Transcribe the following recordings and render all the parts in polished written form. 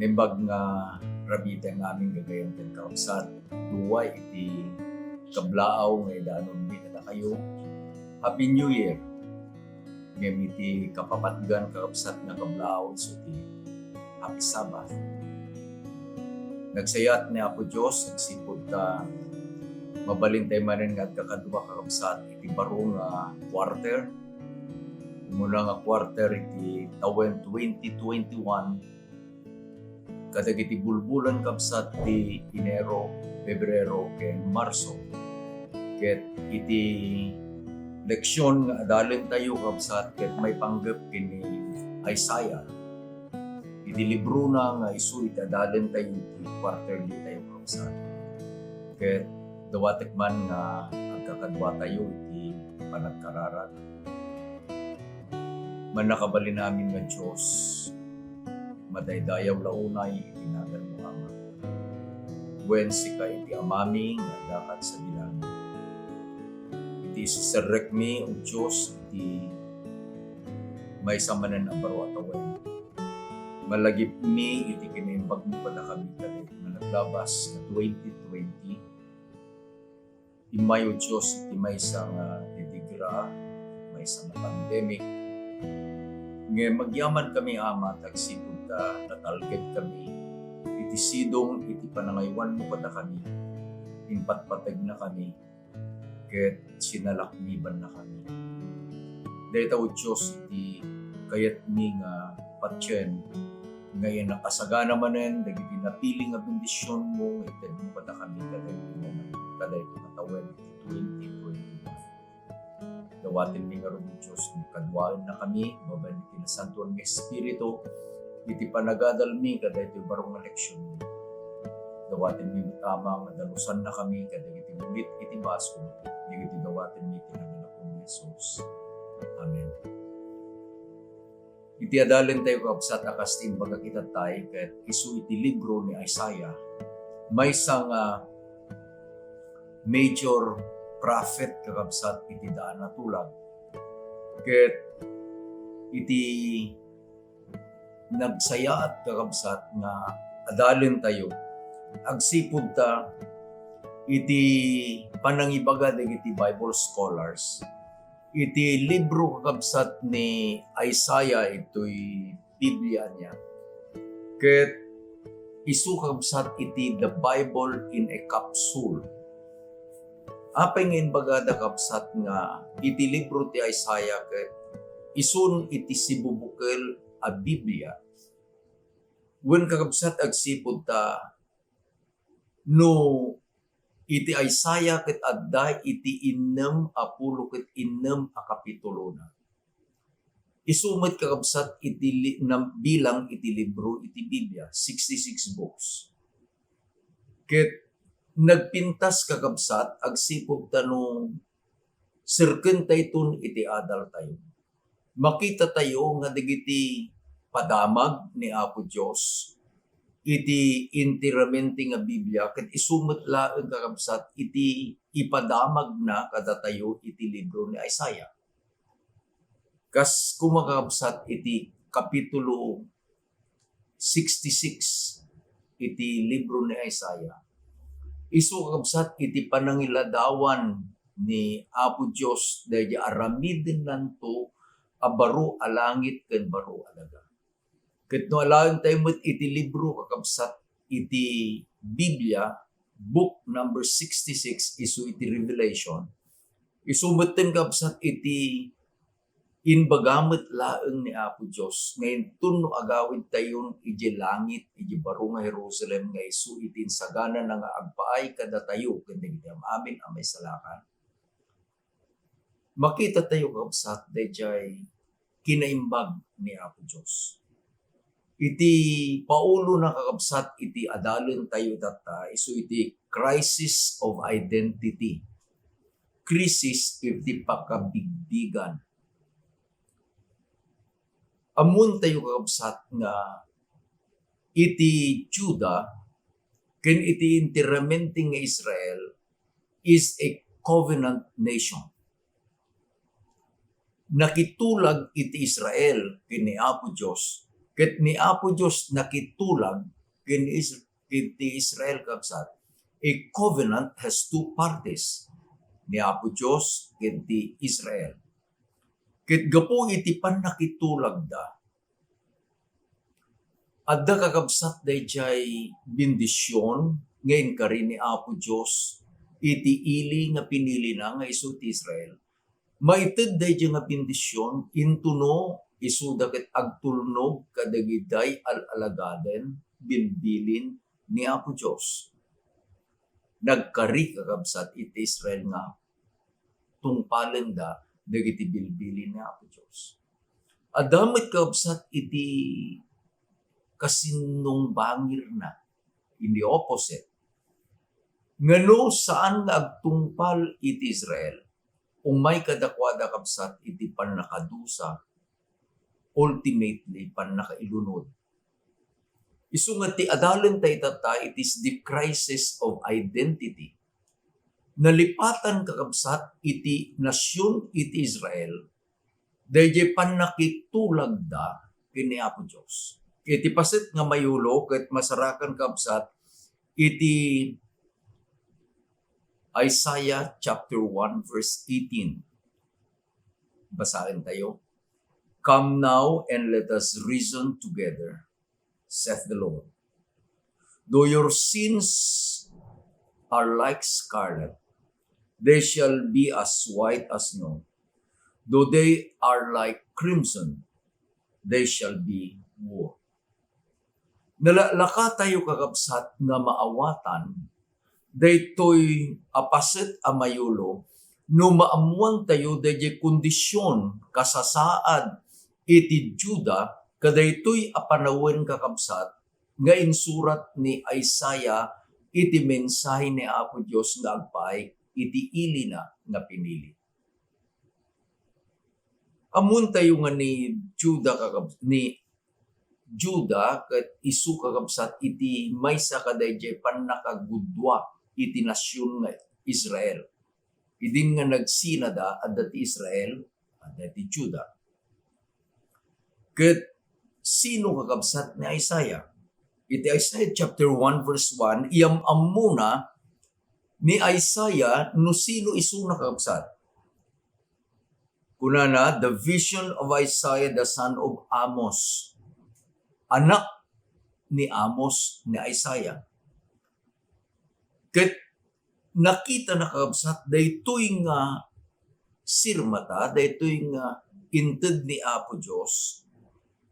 nimbag nga rabita nga aming gagayang ken kausat duway iti kablaaw nga idaanon bita na kayo. Happy New Year. Ngem iti kapapatgan kausat nga kablaaw so ti Happy Sabbath. Nagsayat ni Apo Diyos, nagsipod ta mabalintay manen nga kakadwa kausat iti baro nga quarter. Muna nga quarter iti tawen 2021 kadag iti bulbulan kapsat ti Enero, Pebrero, ken Marso. Ket iti leksyon nga adalin tayo kapsat ket may panggap kini Isaiah. Iti libro na nga isu iti adalin tayo iti quarterly tayo kapsat. Ket dawatek man nga agkakadwa tayo iti panagkararat. Manakabalin namin nga Diyos, madaydayaw launay iti nagan mo ama. Wen sika iti amami nga dakat sa bilang. Iti siserek mi o Diyos iti may samanan ang baro at awen. Malagip mi iti kinimbag mo pa na kami kalit na naglabas na 2020. Imay o Diyos iti may isang titigira, may isang pandemic. Ngayon magyaman kami ama, tagsipod ta, natalged kami, iti sidong, iti panangaywan mo kada kami, impatpatag na kami, ket sinalakniban na kami. Dahil tao Diyos, iti kayat mi nga patyen, ngayon nakasagana manen, dagiti napili nga bendisyon mo, itad mo kada kami, kada ito natawin, iti 2021. Dawatin mi nga rin Diyos, kadwaan na kami, babayan iti nasantuan ng Espiritu, iti panagadal mi, kada ito barong leksyon mo. Dawatin mi tama, dalusan na kami, kada iti ulit, iti baso, iti dawatin mi, tinaganap ng Jesus. Amen. Iti adalin tayo kapsat akastin baga kita tayo, kahit isu iti libro ni Isaiah, may isang major prophet kakabsat iti daan na tulag. Ket iti nagsaya at kakabsat nga adalin tayo. Agsipod ta iti panangibaga iti Bible scholars. Iti libro kakabsat ni Isaiah ito'y Biblia niya. Ket isu kakabsat iti the Bible in a capsule. Apay ngayon bagada kapsat nga iti libro ti Isaiah ket isun iti sibubukel a Biblia. Wen kakabsat agsipod ta no iti Isaiah ket adda iti 6 ket 6 a kapitulo na. Isumit kakabsat iti bilang iti libro iti Biblia, 66 books. Ket nagpintas kakabsat, agsipog tanong, sirken tayton iti adal tayo. Makita tayo nga digiti padamag ni Apo Diyos, iti intiramenti nga Biblia, ket isumot laeng kakabsat, iti ipadamag na kada tayo iti libro ni Isaiah. Kas kumakabsat iti kapitulo 66, iti libro ni Isaiah. Isu kakabsat iti panangiladawan ni Apo Diyos dahil aramidin nanto a baro a langit ken baro a daga. Ket no alaen tayo met iti libro kakabsat iti Biblia, book number 66 isu iti Revelation. Isumeten kakabsat iti inbagamet laeng ni Apo Diyos. Ngayon tunno agawid tayon iti langit, iti baro nga Jerusalem, nga isu iti insagana na nga agpaay kada tayo, kundi iti amin amay salakan. Makita tayo kapsat, dayjay kinaimbag ni Apo Diyos. Iti paulo na kakabsat, iti adalon tayo data, isu iti crisis of identity. Crisis iti pakabigbigan. Amun tayo kakabsat nga iti Juda ken iti intiramenti nga Israel is a covenant nation. Nakitulag iti Israel ken ni Apo Diyos Ket ni Apo Diyos nakitulag kini Israel kabsat. A covenant has two parties. Ni Apo Diyos kini Israel. Ket gapo iti pan nakitulag da. Adda kakabsat dayjay bendisyon ngayon ka rin ni Apo Diyos iti ili nga pinili na nga isu ti Israel. Maited dayjay nga bendisyon intuno isu daket agtulnog kadagiday alagaden binbilin ni Apo Diyos. Nagkari kakabsat iti Israel nga tungpalen da dagiti bilbilin ni Apo Diyos. Adamit kakabsat iti kasinong bangir na. In the opposite. Ngano saan nga agtungpal iti Israel? Umay kadakwada kabsat iti panakadusa, ultimately panakailunod. Isu nga ti adalan tayo tata, it is the crisis of identity. Nalipatan kakabsat iti nasyon iti Israel, dahil panakitulag da kini Apo Diyos. Iti pasit nga mayulo, kahit masarakan kabsat, iti Isaiah chapter 1 verse 18. Basahin tayo. Come now and let us reason together, saith the Lord. Though your sins are like scarlet, they shall be as white as snow. Though they are like crimson, they shall be wool. Nalalaka tayo kakabsat nga maawatan, daytoy apaset amayulo, no maamuan tayo dayjay kondisyon kasasaad iti Juda, kadaytoy apanawen kakabsat, nga insurat ni Isaiah iti mensahe ni Apo Diyos nga agpaay, iti ili na nga pinili. Amun tayo nga ni Juda kakabsat, ni Juda ket isu kakabsat iti maysa kadayjay panakagudwa iti nasyon nga Israel. Idin nga nagsinada adda ti Israel adda ti Juda. Ket sino kakabsat ni Isaiah? Iti Isaiah chapter 1 verse 1, iyam amuna ni Isaiah no sino isu nakakabsat. Kunana, the vision of Isaiah the son of Amos. Anak ni Amos ni Isaiah. Ket nakita na kakabsat, daytoy nga sirmata, daytoy nga inted ni Apo Diyos,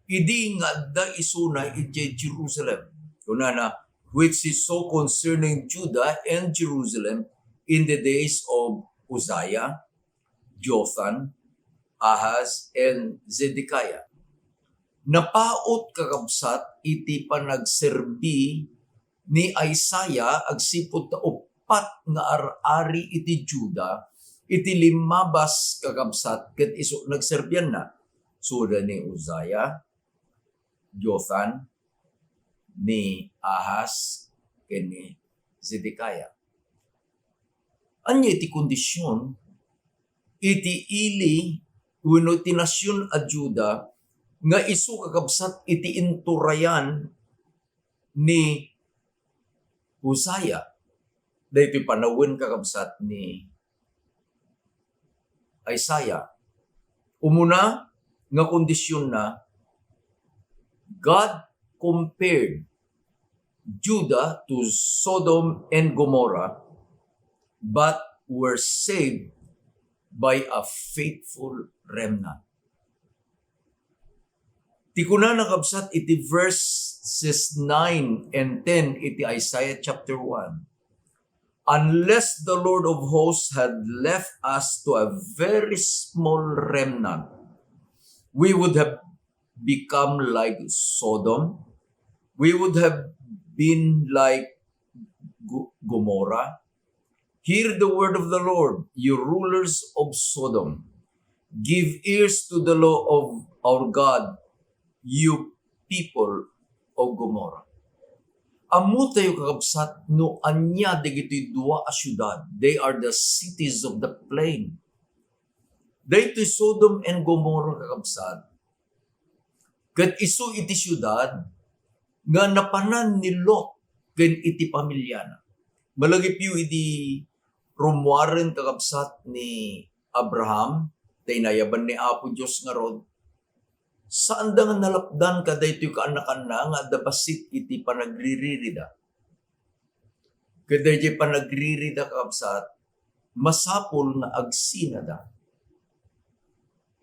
idi nga da isuna iti Jerusalem. Kunana, which is so concerning Judah and Jerusalem in the days of Uzziah, Jotham, Ahaz, and Zedekiah. Napaot kakabsat iti panagserbi ni Isaiah agsipud ta upat nga ar-ari iti Juda, iti limabas kakabsat ket isu nagserbian na. Suda ni Uzziah, Jotham, ni Ahaz, ken ni Zedekiah. Anya iti kondisyon iti ili wenno ti nasyon a Juda nga isu kakabsat iti inturayan ni Uzziah. Dahito panawin kakabsat ni Isaiah. Umuna nga kondisyon na God compared Judah to Sodom and Gomorrah, but were saved by a faithful remnant. Tikuna nakabsat iti verses 9 and 10 iti Isaiah chapter 1. Unless the Lord of hosts had left us to a very small remnant, we would have become like Sodom. We would have been like Gomorrah. Hear the word of the Lord, you rulers of Sodom. Give ears to the law of our God, you people of Gomorrah. Amu tayo kakabsat no anya dagitoy dua a syudad. They are the cities of the plain. Daytoy Sodom and Gomorrah kakabsat. Kat isu iti syudad, nga napanan ni Lot ken iti pamilyana. Malagip yu iti rumwaren kakabsat ni Abraham, tinayaban ni Apo Diyos nga rod, saan da nga nalapdan kada ito kaanakan na nga dabasit iti panagriririda. Kada iti panagriririda kakabsat, masapol nga agsina da.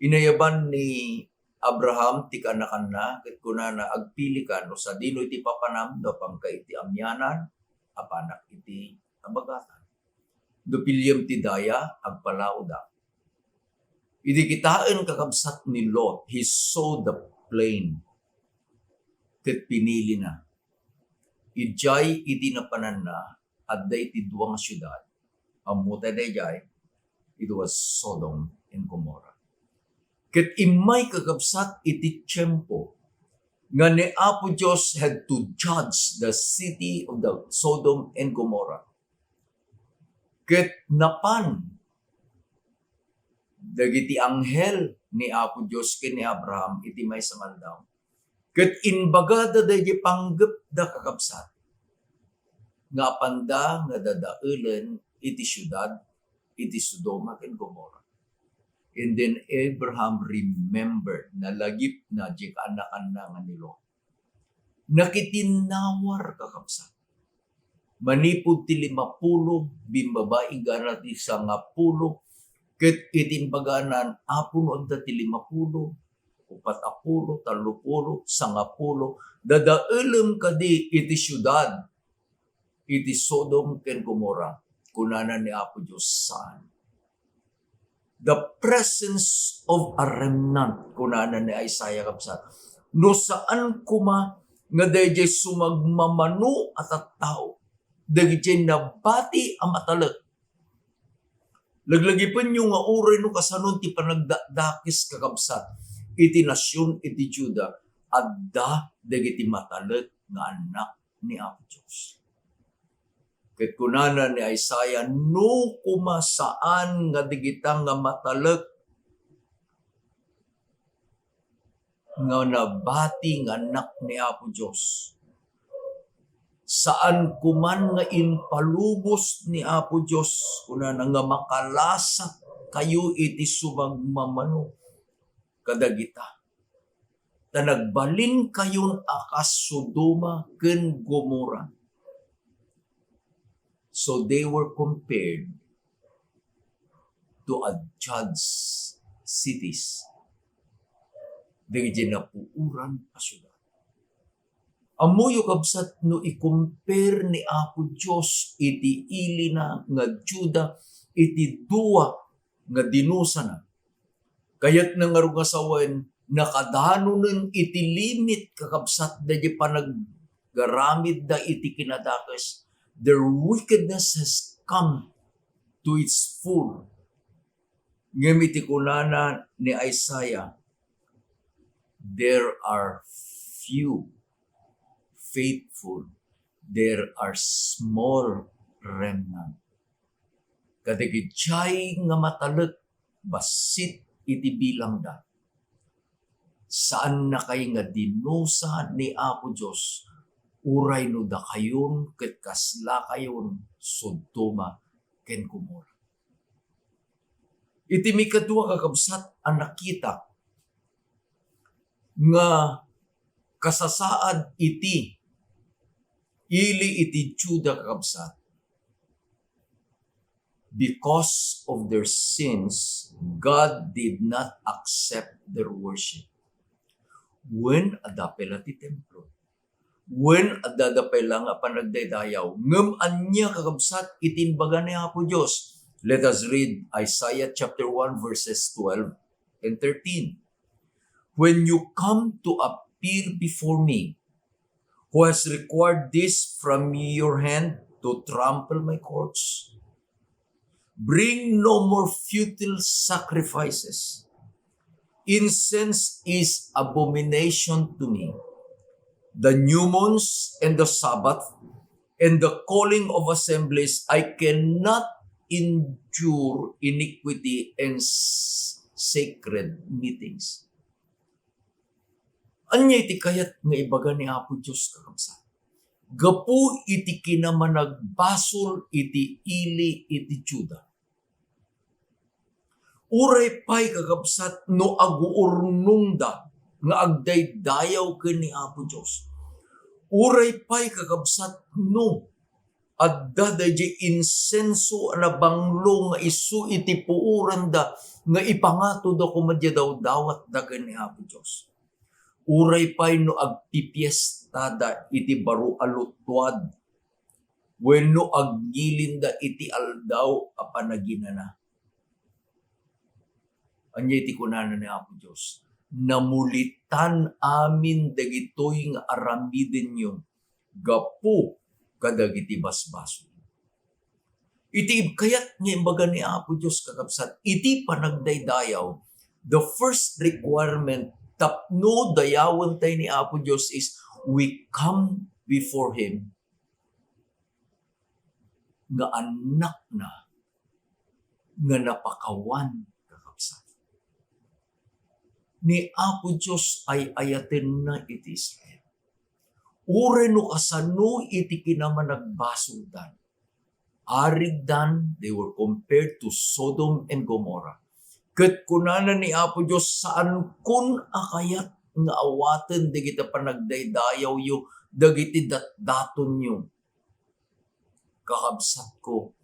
Inayaban ni Abraham ti kaanakan na, ket kunana agpili ka no sa dino iti papanam, no pangka iti amyanan, apanak iti abagatan. Do pilyem ti daya, agpalao da. Idi kitaan kakabsat ni Lot, he saw the plain, ket pinili na. Ijay iti napanan na, at da iti duwang syudad. Amuta da ijay, it was Sodom and Gomorrah. Ket imay kakabsat iti tiyempo nga ni Apo Diyos had to judge the city of the Sodom and Gomorrah. Ket napan dagiti anghel ni Apo Diyos ken ni Abraham iti may samaldaw. Ket inbagada dagiti panggep da kakabsat nga panda nga dadaelen iti syudad iti Sodoma ken Gomorrah. And then Abraham remembered na lagip na di kaanakan na nga ni Lot. Nakitinawar kakabsat. Manipod ti 50, bimbabae gana ti 10, ket itimbaganan apuno adda ti 50, 40, 30, 90, dadaelem kadi iti syudad, iti Sodom ken Gomorrah, kunana ni Apo Diyos saan. The presence of a remnant, kunana ni Isaiah kapsat. No saan kuma nga dayjay sumagmamano at at tao, dayjay nabati ang matalek. Laglagipan nyo nga uray no kasanon ti panagdakis kakabsat, iti nasyon iti Juda, adda dagiti matalek nga anak ni Apo Diyos. Ket kunana ni Isaiah, no kumasaan nga digitang nga matalek nga nabati nga anak ni Apo Diyos. Saan kuman nga inpalubos ni Apo Diyos, kunana nga makalasak kayo iti sumagmamano kadagita. Tanagbalin kayon akas Sodoma ken Gomorrah. So they were compared to adjudged cities. Dagiti napuuran a syudad. Amuyo kabsat no i-compare ni Apo Diyos iti ili na nga Juda, iti duwa nga dinusa na. Kayat na nga rugasawen, nakadanunin iti limit kakabsat da di panaggaramid da iti kinadakes. Their wickedness has come to its full. Ngamiti kunana ni Isaiah, there are few faithful, there are small remnant. Kadagitjay nga matalek, basit iti bilang da. Saan na kay nga dinusa ni Apo Diyos, uray no da kayon, ket kasla kayon, Sodoma ken Gomorrah. Iti mikadua kakabsat ang nakita nga kasasaad iti ili iti Juda kakabsat. Because of their sins, God did not accept their worship. When adapela ti templo, when adadapela nga panagdaydayaw, ngem anya kakabsat itinbaga ni Apo Diyos. Let us read Isaiah chapter 1 verses 12 and 13. When you come to appear before me, who has required this from your hand to trample my courts? Bring no more futile sacrifices. Incense is abomination to me. The new moons and the Sabbath and the calling of assemblies, I cannot endure iniquity and sacred meetings. Anya iti kayat nga ibaga ni Apo Diyos kakabsat. Gapu iti kinamanagbasol iti ili iti Juda. Uray pa'y kakabsat no aguurnungda nga agdaydayaw ken ni Apo Diyos. Uray pa'y kakabsat no adda dayjay insenso na banglo nga isu iti puuran da nga ipangato da kumadya daw dawat da ken ni Apo Diyos. Uray pa'y no agpipiestada iti baro alutwad wenno aggilinda iti aldaw a panaginana. Anya iti kunana ni Apo Diyos, namulitan amin dagitoy nga aramiden nyo, gapu kadagiti basbaso. Iti kayat nga imbaga ni Apo Diyos kakabsat, iti panagdaydayaw, the first requirement tapno dayawan tayo ni Apo Diyos is we come before Him nga anak na nga napakawan kakabsat. Ni Apo Diyos ay ayaten na iti Israel. Ure no kasano iti kinamanagbasudan. Arigdan, they were compared to Sodom and Gomorrah. Ket kunana ni Apo Diyos saan kun akayat nga awaten dagiti panagdaydayaw yu dagiti datdaton yu. Kakabsat ko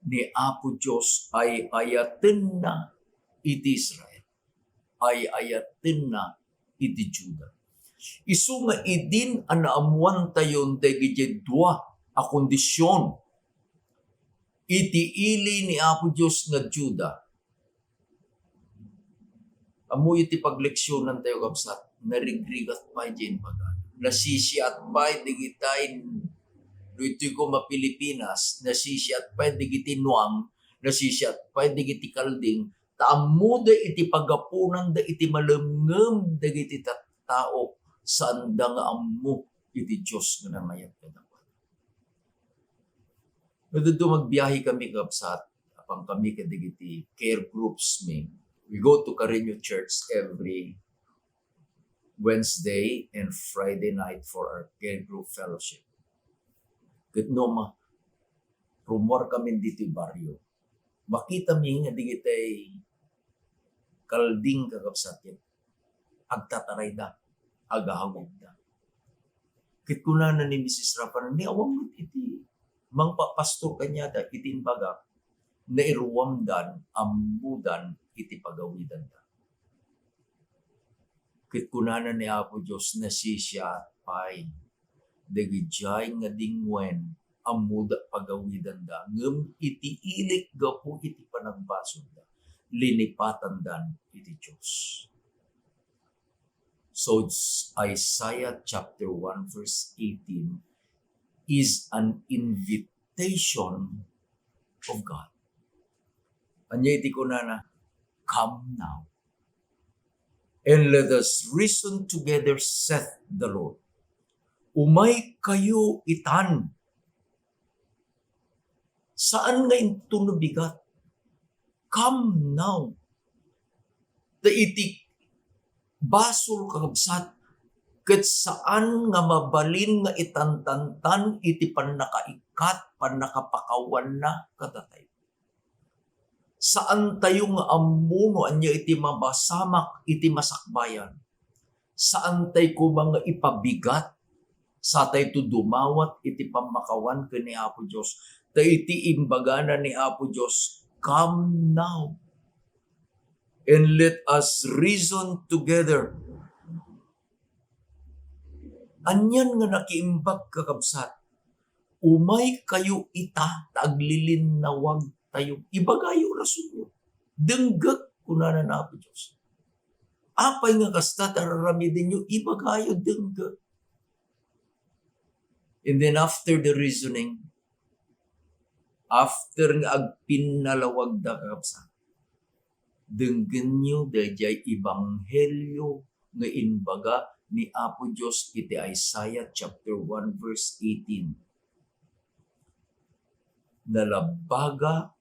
ni Apo Diyos ay ayaten na iti Israel. Ay ayaten na iti Juda. Isu nga idin anaamuan tayon dagiti dua a kondisyon iti ili ni Apo Diyos nga Juda. Amo iti pagleksyonan tayo kapsat, narigrigat pa dyan baga. Nasisiat pa digitay dito ko Pilipinas, nasisiat pa digiti nuang, nasisiat pa digiti kalding, taamuda iti pagapunan da iti malemngem dagiti tao saan da nga ammo iti Diyos nga namayat kadapat. Nadto magbiyahe kami kapsat, apang kami kadigiti care groups mi. We go to Carino Church every Wednesday and Friday night for our care group fellowship. Kitnoma, rumor kami dito baryo. Makita mi nga digitay kalding kakapsatin. Agtataray da, agahagod da. Kit kunana ni Mrs. Rapan, ni awang iti, mang papastor kanya da, itin baga, nairuwamdan, amudan, iti pagawidan da. Kit kunana ni Apo Diyos na siya pay, dagijay nga dingwen, amuda pagawidan da, ngem iti ilik gapu iti panagbasod da, linipatan dan iti Diyos. So Isaiah chapter 1 verse 18 is an invitation of God. Anya iti kunana, come now, and let us reason together, saith the Lord. Umay kayo itan. Saan nga ito nabigat? Come now. Da iti basol kakabsat, ket saan nga mabalin nga itantantan iti panakaikat, panakapakawan na katatay. Saan tayo nga amuno anya iti mabasamak, iti masakbayan? Saan tayo ko mga ipabigat? Sa tayo to dumawat, iti pamakawan ka ni Apo Diyos. Tayo iti imbagana ni Apo Diyos, come now, and let us reason together. Anyan nga nakiimbag kakabsat, umay kayo ita, taglilin na wag tayo, ibagayo rason nyo. Denggak kunana na Apo Diyos. Apay nga kasta tararamidin nyo, ibagayo denggak. And then after the reasoning, after nga agpinalawag da kakabsat, denggen nyo dayjay ibanghelyo nga inbaga ni Apo Diyos iti Isaiah chapter 1 verse 18. Nalabaga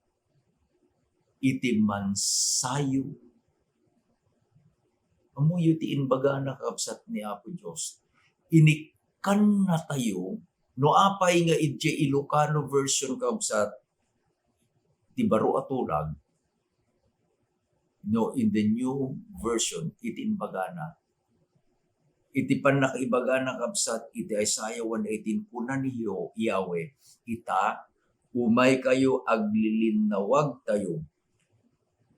iti mansayo Amo yuti inbaga na kabsat ni Apo Diyos. Inikan na tayo, no apay nga iti Ilocano version kabsat, ti baro atulag, no in the new version, iti inbaga na. Iti pan nakaibaga na kabsat, iti Isaiah 1:18, kuna ni Yahweh, ita, umay kayo aglilinawag tayo,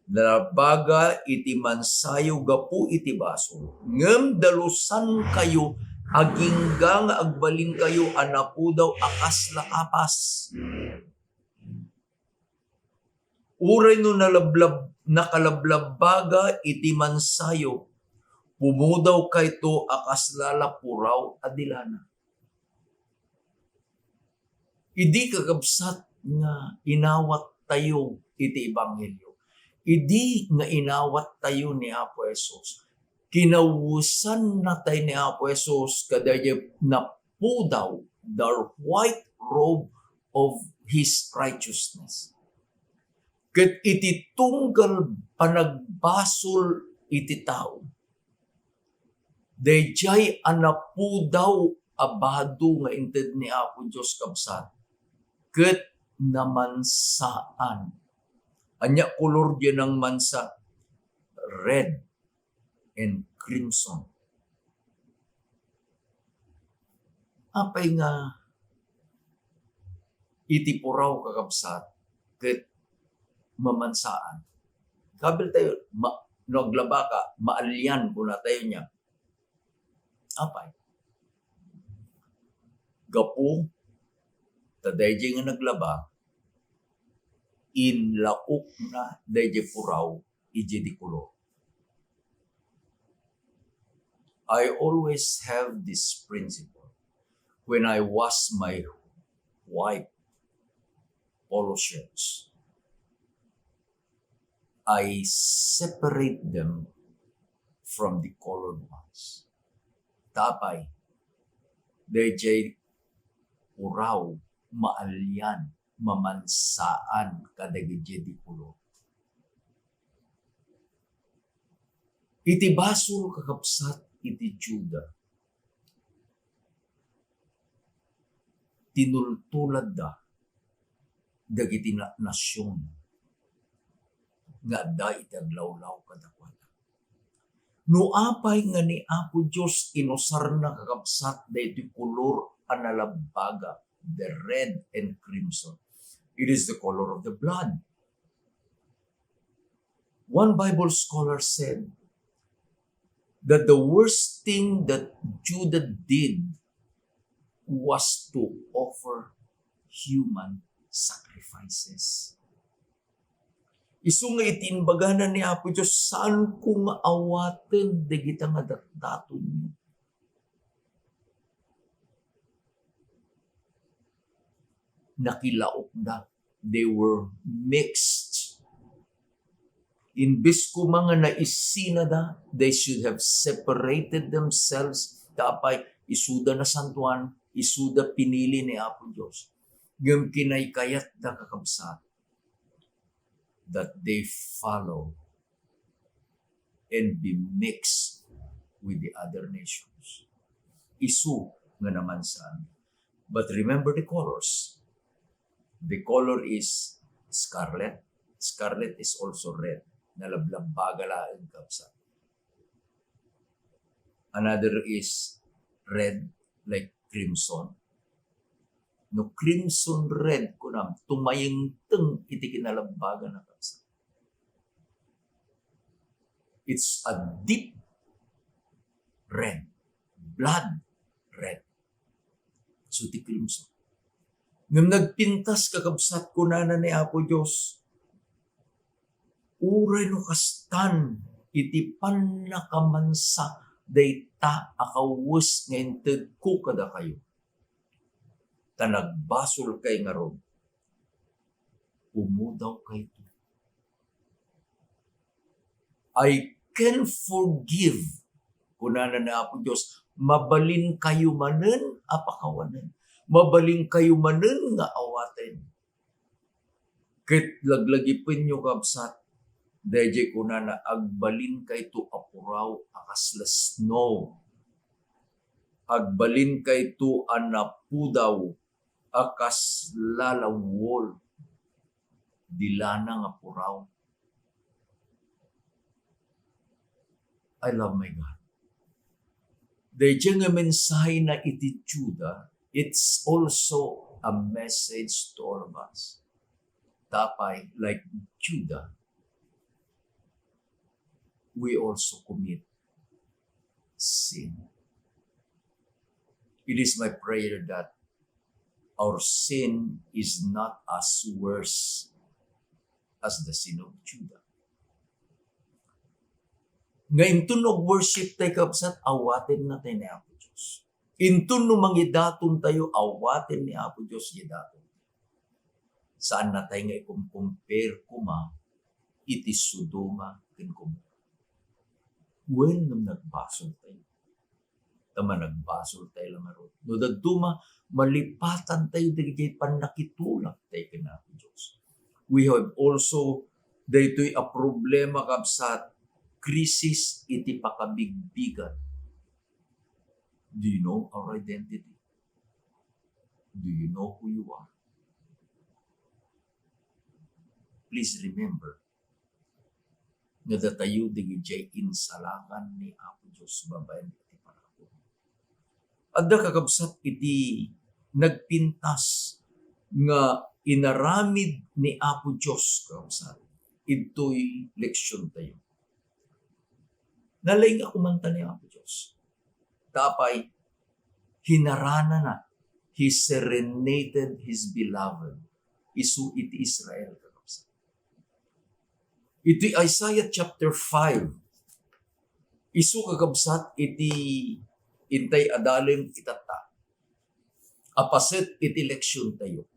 Narabaga iti mansayo gapu iti baso. Ngem dalusan kayo aginggang agbalin kayo anapu daw akas lakapas. Uray no nakalablabaga iti mansayo. Pumudaw kayto akas lalapuraw adilana. Idi kakabsat nga inawat tayo iti ebanghelyo. Idi nga inawat tayo ni Apo Jesus. Kinawusan na tayo ni Apo Jesus kadaya napudaw the white robe of His righteousness. Ket iti tunggal panagbasol iti tao. Dayjay anapudaw abado nga inted ni Apo Diyos kabsat. Ket namansaan. Anya kolor diyan ng mansa, red and crimson. Apay nga itipuraw kakabsat ket mamansaan. Kabil tayo, naglaba ka, maalyan kung na tayo niya. Apay. Gapu, tadayjay nga naglaba, inlaok na dayjay puraw iji di kulor. I always have this principle. When I wash my white polo shirts, I separate them from the colored ones. Tapay, dayjay puraw, maalyan, mamansaan kadagiti di kulor. Iti basol kakapsat iti Juda. Tinultulad da dagiti nasyon nga da iti aglawlaw kadakwada. No apay nga ni Apo Diyos inusar na kakapsat da iti kulor analabaga, the red and crimson. It is the color of the blood. One Bible scholar said that the worst thing that Judah did was to offer human sacrifices. Isu nga itinbaganan ni Apo Diyos, saan ko nga awaten dagita nga daton niyo. Nakilaok na. They were mixed. Imbis ko mga naisina na, they should have separated themselves. Tapay, isuda na santuan, isuda pinili ni Apo Diyos. Ngam kinaykayat na kakabsat that they follow and be mixed with the other nations. Isu nga naman saan. But remember the colors. The color is scarlet. Scarlet is also red. Nalablabagalaan kapsa. Another is red like crimson. No crimson red kunam tumayeng teng iti kinalabaga na kapsa. It's a deep red. Blood red. So ti crimson. Ngam nagpintas kakabsat kunana ni Apo Diyos, uray no kastan, iti pan nakamansa, dayta akawus nga inted ko kada kayo. Tanagbasol kay nga ron, umudaw kayo. I can forgive, kunana ni Apo Diyos, mabalin kayo manen, apakawanan. Mabaling kayo manen nga awaten. Ket laglagipin nyo kabsat, Deje ko na agbalin kay to apuraw akas la snow. Agbalin kay to anapudaw akas lalawol. Dila na nga puraw. I love my God. Deje nga mensahe na itituda, it's also a message to all of us. Tapay, like Judah, we also commit sin. It is my prayer that our sin is not as worse as the sin of Judah. Ngayon tunog worship tayo kapsat, awatin na tayo ni Apo Diyos. Intun no mangidaton tayo, awatin ni Apo Diyos gidaton. Saan na tayo nga i-compare kuma, iti Sodoma ken Gomorra. When nagbasol tayo, tama nagbasol tayo lang aron. No daduma, malipatan tayo digay panakitulak tayo ken Apo Diyos. We have also daytoy a problema kapsat, krisis iti pakabigbigan. Do you know our identity? Do you know who you are? Please remember, nga datayo digay insalakan ni Apo Diyos babayan iti parako. Adda kakabsat iti nagpintas nga inaramid ni Apo Diyos kakabsat. Ito'y leksyon tayo. Nalay nga kumanta ni Apo Diyos. Tapay, hinarana na. He serenaded His beloved. Isu iti Israel. Iti Isaiah chapter 5. Isu kakabsat iti intay adaling itata. Apaset iti leksyon tayo.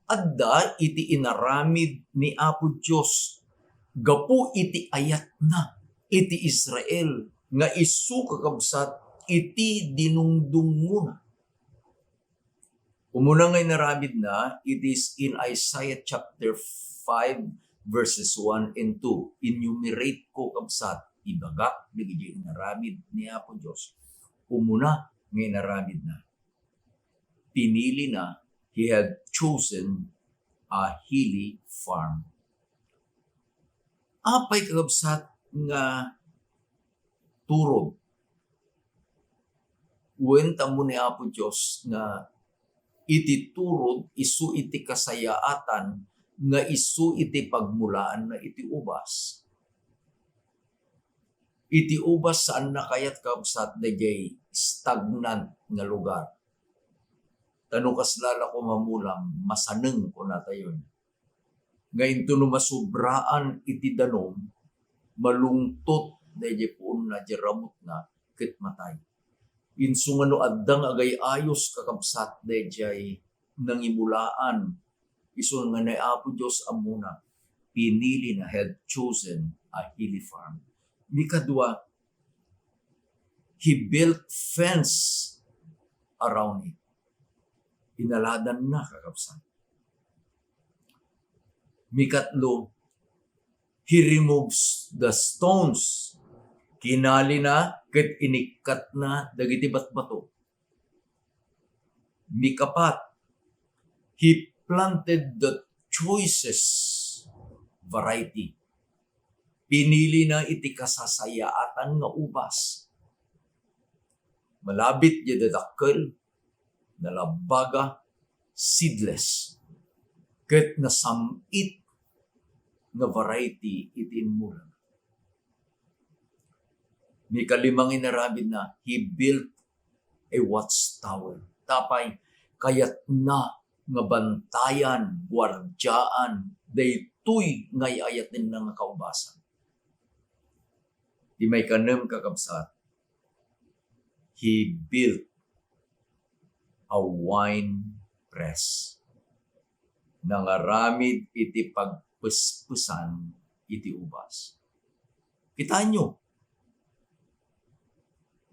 Adda iti inaramid ni Apo Diyos. Gapu iti ayat na. Iti Israel nga isu kakabsat iti dinungdung muna. Umuna nga inaramid na, it is in Isaiah chapter 5 verses 1 and 2. Enumerate ko kabsat, ibagak, digay inaramid ni Apo Diyos. Umuna nga inaramid na. Pinili na, He had chosen a hilly farm. Apay kakabsat nga turod. Uwenta mo ni Apo Diyos nga iti turod, isu iti kasayaatan, nga isu iti pagmulaan na iti ubas. Iti ubas saan na kayat kabsat dagay stagnant nga lugar. Tanong kaslala ko mamulang, masaneng ko na tayo. Ngayon to no masubraan iti danom, malungtot dayjay puon na jaramot na ket matay. Inso nga no addang agay ayos kakabsat dayjay nangimulaan. Iso nga na Apo Diyos amuna pinili na had chosen a hilly farm. Ikadua, He built fence around it. Inaladan na kakabsat. Mikatlo, He removes the stones. Kinali na, ket inikat na, dagiti batbato. Mikapat, He planted the choicest variety. Pinili na iti kasasayaatan nga ubas. Malabit di dadakkel, nalabaga, seedless. Ket nasamit nga variety itin mula. May kalimang inaramid na, He built a watchtower. Tapay, kayat na nga bantayan, gwardyaan, daytoy ngay ayatin na nga kaubasan. Di may kanem kakabsat, He built a wine press. Nangaramid iti pagpuspusan iti ubas. Kita nyo,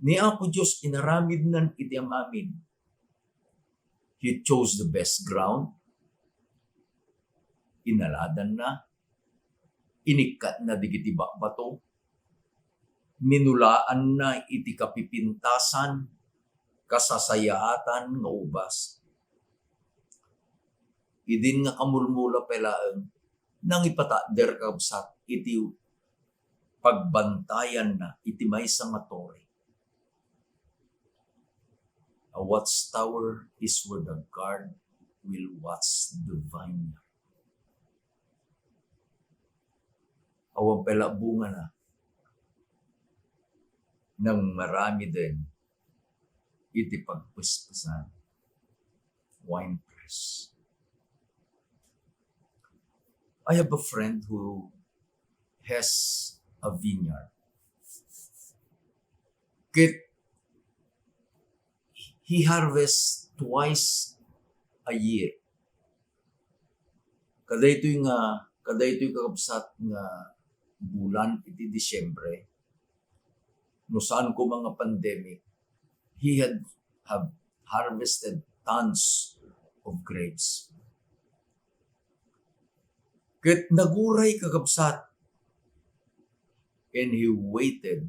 ni Apo Diyos inaramid nan iti amamin. He chose the best ground. Inaladan na. inikat na digiti bato, minulaan na iti kapipintasan, kasasayaatan nga ubas. Idin nga kamulmula pelaeng, nang ipatader kabsat iti pagbantayan na iti maysa nga tore. A watchtower is where the guard will watch the vineyard. Awang pala bunga na nang marami din iti pagpuspusan. Wine press. I have a friend who has a vineyard. He harvests twice a year. Kadaytoy kakabsat nga bulan iti Disyembre, no saan ko mga pandemic, he have harvested tons of grapes. Ket naguray kakabsat, and he waited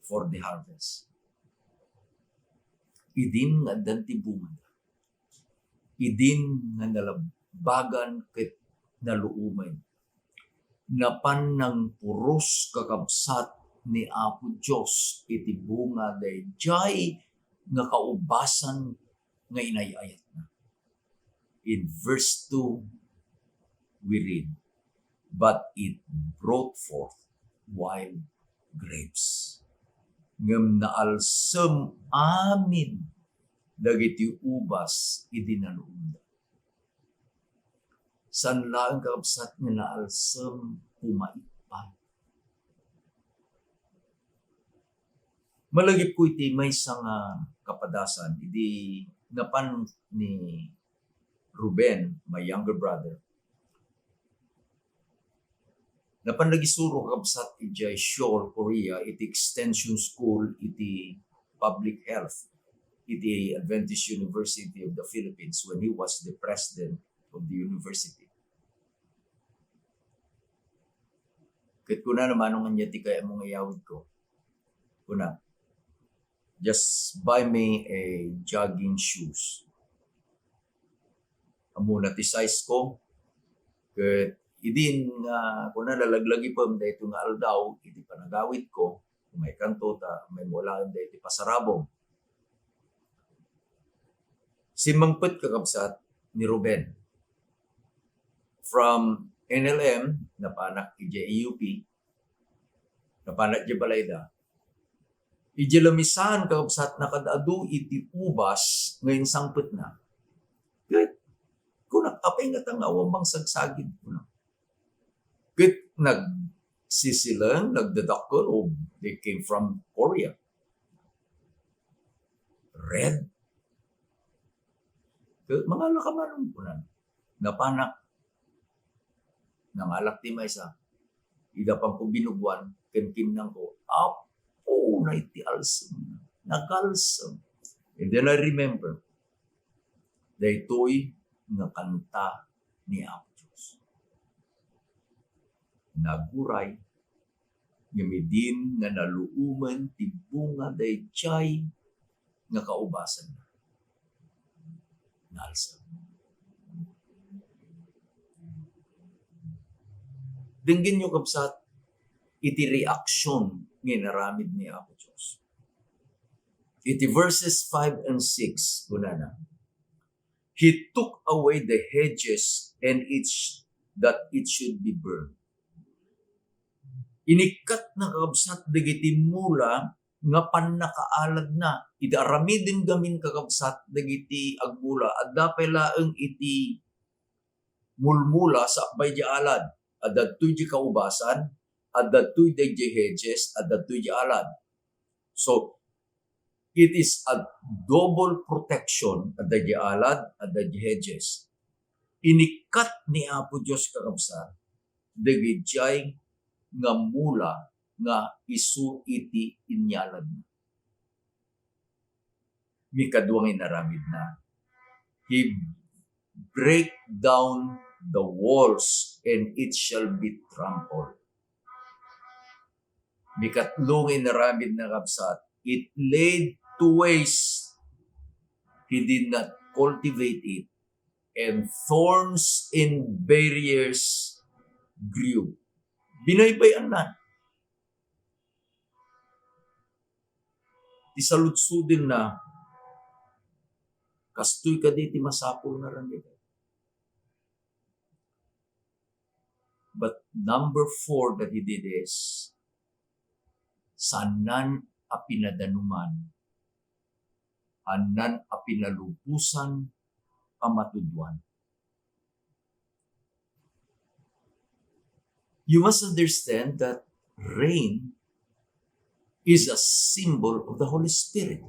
for the harvest. Idin nga danti bunga. Idin nga nalabagan ket naluumay. Napan ng puros kakabsat ni Apo Diyos iti bunga dayjay nga kaubasan nga inayayat na. In verse 2, we read, but it brought forth wild grapes. Ngem naalsem amin dagiti ubas iti nanuunda. San laeng kakabsat nga naalsem pumaitpay. Malagip ko iti maysa nga kapadasan, iti napan ni Ruben, my younger brother. Napan nagisuro kakabsat iti Seoul, Korea, iti extension school, iti public health, iti Adventist University of the Philippines when he was the president of the university. Ket kuna naman nung anya ti kaya mong iyawid ko. Kuna, just buy me a jogging shoes. Amuna ti size ko. Ket idin nga kuna lalaglagi pa dayto nga aldaw iti panagawid ko. May kanto ta may molaan dayto pasarabong. Simampet kakabsat ni Ruben. From NLM, napanak iti AUP, napanak iti Balayda. Iti lamisan kakabsat nakadadu iti ubas ngayon sangpet na. Kahit kung nakapay nga tang awang bang sagsagid ko na. Kahit nagsisilang, nagdadakol, o they came from Korea. Red. Kahit mga lakamanong ko na. Napanak. Nangalak ti maysa. Ida pang ko binugwan, kinkinang ko, apo na iti alsam. Nagalsam. And then I remember, daytoy nga kanta ni Apo Diyos. Naguray, yamidin nga naluuman ti bunga dayjay nga kaubasan na. Naalsam. Dinggin nyo kabsat, iti reaksyon nga naramid ni Apo Diyos. Iti verses 5 and 6, kunana. He took away the hedges and that it should be burned. Inikat na kakabsat dagiti mula nga panakaalag na. Iti aramidin gamin kakabsat dagiti agmula. Adda pelaeng iti mulmula sa akbay di alad. Adda tuy di kaubasan, adda tuy di hedges, adda tuy di alad. So, it is a double protection at the alad at the hedges. Inikat ni Apo Diyos kakabsat, dagijay nga mula nga isu iti inyalad na. Mikaduang inaramid na. He break down the walls, and it shall be trampled. Mikatlong inaramid na kabsat, it laid to waste. He did not cultivate it, and thorns and barriers grew. Binaybayan na. Isalutsudin na, kastoy ka di masapol na rin. But number 4 that he did is, sanan a pinadanuman, anan a pinalupusan a matudwan. You must understand that rain is a symbol of the Holy Spirit.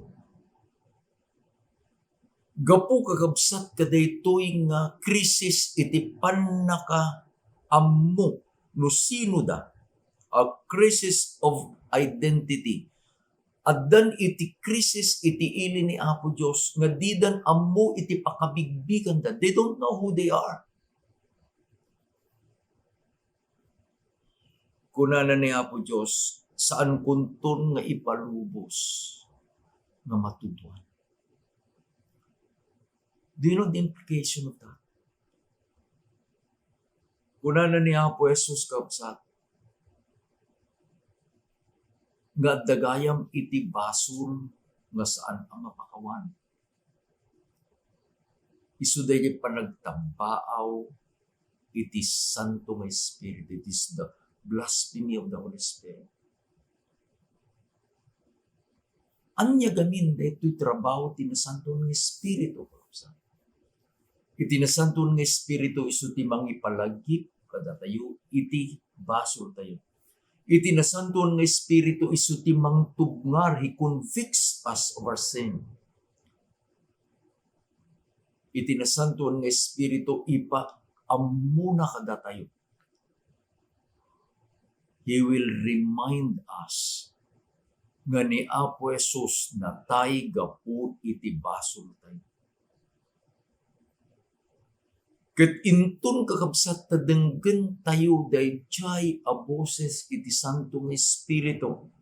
Gapu kagabsat kaday tuwing krisis iti panaka ammo no sino da, a crisis of identity. Addan iti krisis iti ili ni Apo Diyos nga didan ammo iti pakabigbigan da. They don't know who they are. Kunana ni Apo Diyos, saan kunton nga ipalubos nga matutuan. Do you know the implication of that? Kunana ni Apo Jesus kapsat, nga dagayam iti basol nga saan ang mapakawan. Isuday di panagtambaaw iti Santo nga Espiritu. It is the blasphemy of the Holy Spirit. Anya gamin da ito'y trabaho tinasanto ng Espiritu. Iti nasanto ng Espiritu iso ti mangipalagip kada tayo, iti basol tayo. Iti nasanto ng Espiritu iso ti mangtubngar, He convicts us of our sin. Iti nasanto ng Espiritu ipa amuna kada tayo. He will remind us nga ni Apo Jesus na tayo gapu iti basol tayo. Kat intun kakabsat tadenggen tayo dayjay a boses iti Santong Espiritu.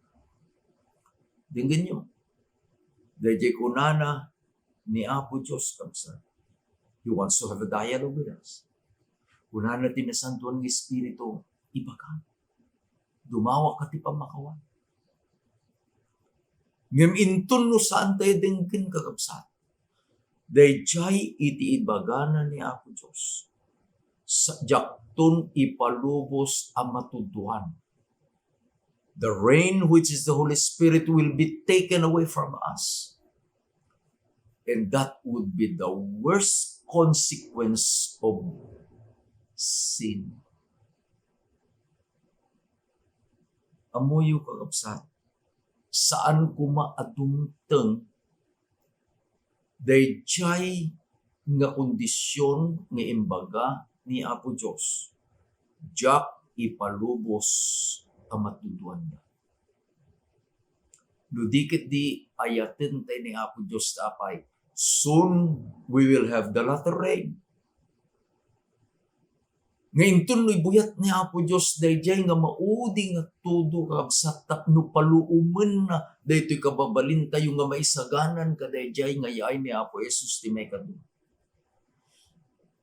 Denggen nyo. Dayjay kunana ni Apo Diyos kabsat. He wants to have a dialogue with us. Kunana tinasanto ng Espiritu, ibakan. Dumawa ka ti pamakawan. Ngem intun no saan tayo denggen kakabsat. Dayjay iti ibagana ni Apo Diyos. Jakton ipalubos ang matuduan. The rain, which is the Holy Spirit, will be taken away from us. And that would be the worst consequence of sin. Amuyo kakabsat, saan kumaadumteng dayjay nga kondisyon nga imbaga ni Apo Diyos. Jak ipalubos ang matuduan na. Ludikit di ayatin tayo ni Apo Diyos tapay. Soon we will have the latter rain. Ngayon tuloy buyat ni Apo Diyos dayjay nga mauding at tudo kabsat tapno paluumen na daytoy kababalin tayo nga maisaganan ka dayjay nga yaay ni Apo Jesus ti may kadu.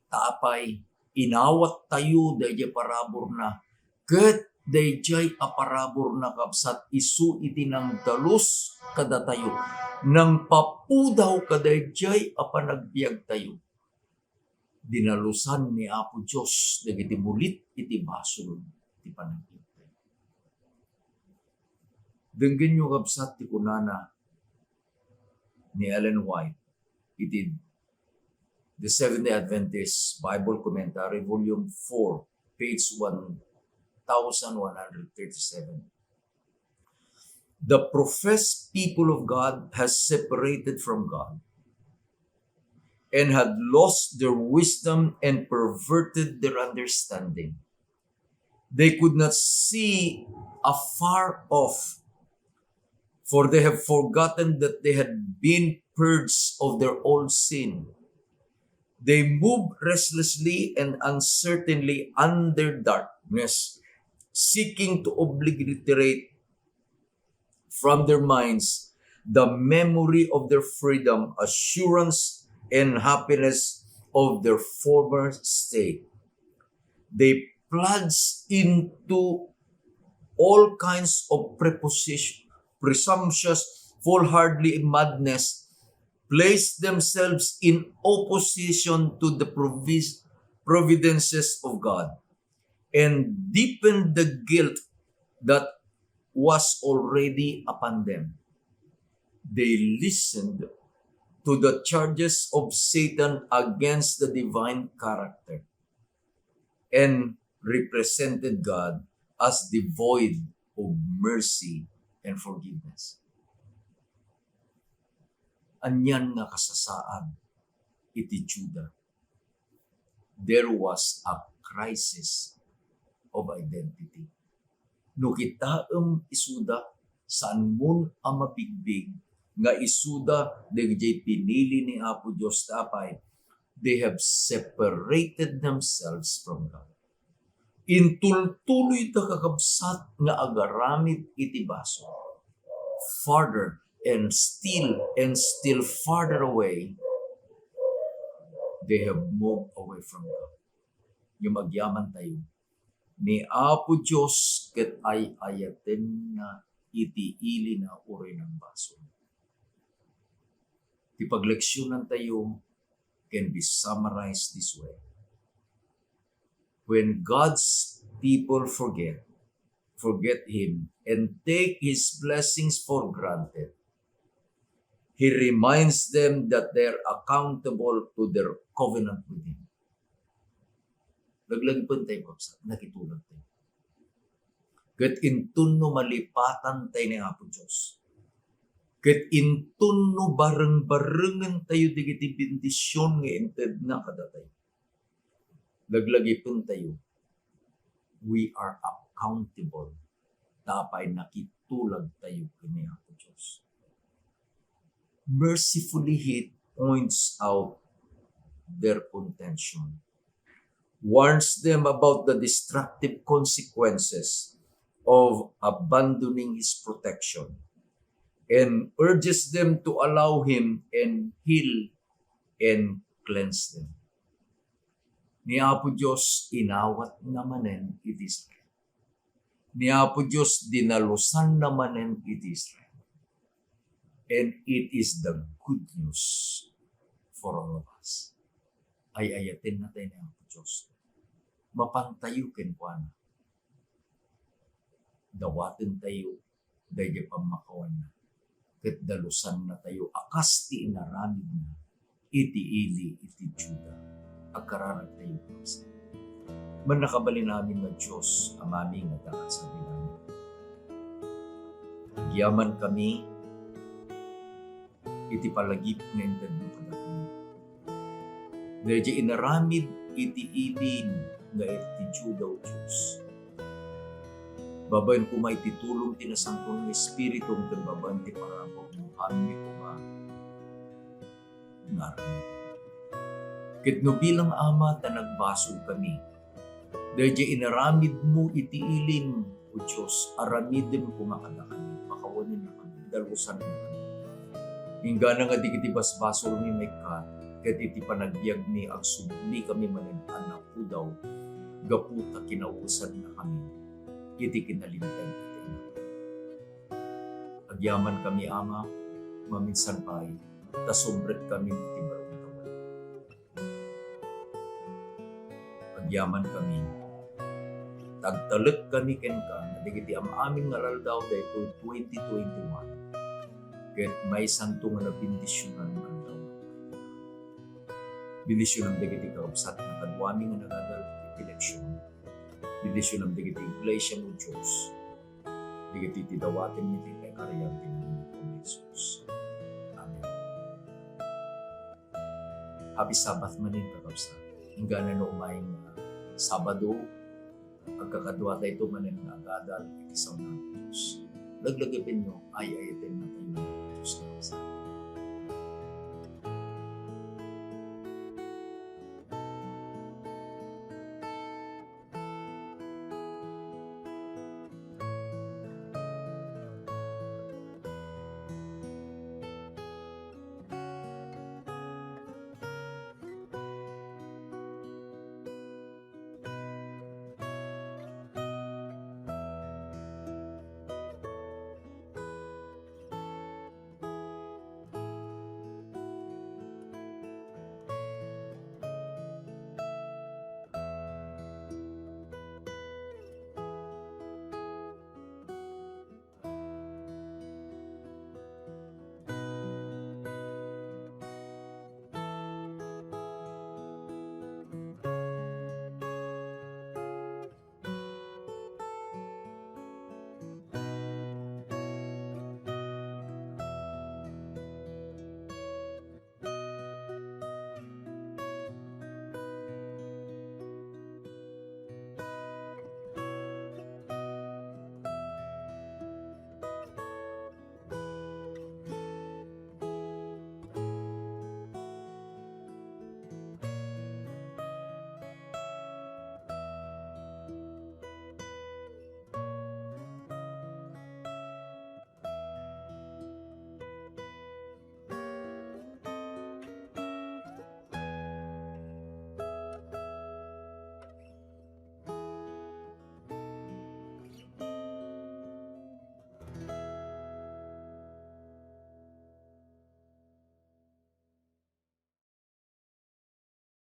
Tapay inawat tayo dayjay parabor na ket dayjay aparabor na kabsat isu iti nang dalus kada tayo nang papudaw ka dayjay apanagbiag tayo. Dinalusan ni Apo Diyos dagiti mulit iti basol iti panagbiag tayo. Denggen nyo kabsat ti kunana ni Ellen White, iti The Seventh-day Adventist Bible Commentary, Volume 4, page 1137. The professed people of God has separated from God and had lost their wisdom and perverted their understanding. They could not see afar off, for they have forgotten that they had been purged of their old sin. They move restlessly and uncertainly under darkness, seeking to obliterate from their minds the memory of their freedom, assurance, and happiness of their former state. They plunge into all kinds of presumptuous, foolhardy madness, place themselves in opposition to the providences of God, and deepen the guilt that was already upon them. They listened to the charges of Satan against the divine character and represented God as devoid of mercy and forgiveness. Anyan nga kasasaan iti Juda. There was a crisis of identity. No kitaem isuda saan mun ang mabigbig nga isuda dagiti pinili ni Apo Dios tapay, they have separated themselves from God. Intultuloy ta kakabsat nga agaramid iti baso. Farther and still farther away, they have moved away from God. Yung magyaman tayo, ni Apo Diyos ket ay ayaten na itiili na uri ng baso. Ti pagleksyonan tayo can be summarized this way. When God's people forget Him and take His blessings for granted, He reminds them that they're accountable to their covenant with Him. Laglag po tayo, nakitulad tayo. Kat intun no malipatan tayo ni Apo Diyos. Kat intun no bareng-barengan tayo digiti bendisyon nga inted na kadatay. Laglagi po tayo. We are accountable. Tapay nakitulag tayo kini Apo Diyos. Mercifully, He points out their contention, warns them about the destructive consequences of abandoning His protection, and urges them to allow Him and heal and cleanse them. Ni Apo Diyos inawat namanen iti Israel. Ni Apo Diyos dinalusan namanen iti Israel. And it is the good news for all of us. Ay ayatin natin ni Apo Diyos. Mapantayo kenkuana. Dawatin tayo, dahil pamakawan na. Ket dalusan na tayo, akas ti inaramid na, iti-ili, iti Juda. Agkararag tayo kasi. Man nakabali namin na Diyos, amami nga dakat sa bilang. Yaman kami, iti palagip nga intad mo kadakami. Dahil inaramid, iti-ilin, nga iti Juda o Diyos. Babayan ko may titulong tinasangkong ng Espiritu ng babayan ti parabog mo kami ko ba ngaramid. Kitno bilang ama ta nagbasog kami. Dahil inaramid mo itiilin o Diyos, aramidin ko makada kami, makawanin na kami, dalusan na kami. Hingga na nga di kiti basbasol ni may ka, kat iti panagbiag ni ang subli kami manin anak ko daw, gaputa kinausan na kami, iti kinalimtan natin. Agyaman kami ama, maminsan pa'y, tasombret kami iti barong tawad. Agyaman kami, tagtalag kami kenka, na digiti aming ngaral daw dahito 2021, ket may santo nga na bindisyonan man daw. Bindisyonan digiti kaupsat na kadwami nga nagadal iti eleksyon. Bindisyonan digiti iglesia mo Diyos. Digiti tidawatin ni ti karyang tinanong ko Jesus. Amen. Happy Sabbath manin kaupsat. Hingga na no umayong Sabado, pagkakadwa tayo manin nga agadal iti sa mga Diyos. Laglagapin nyo, ay ayatin na tayo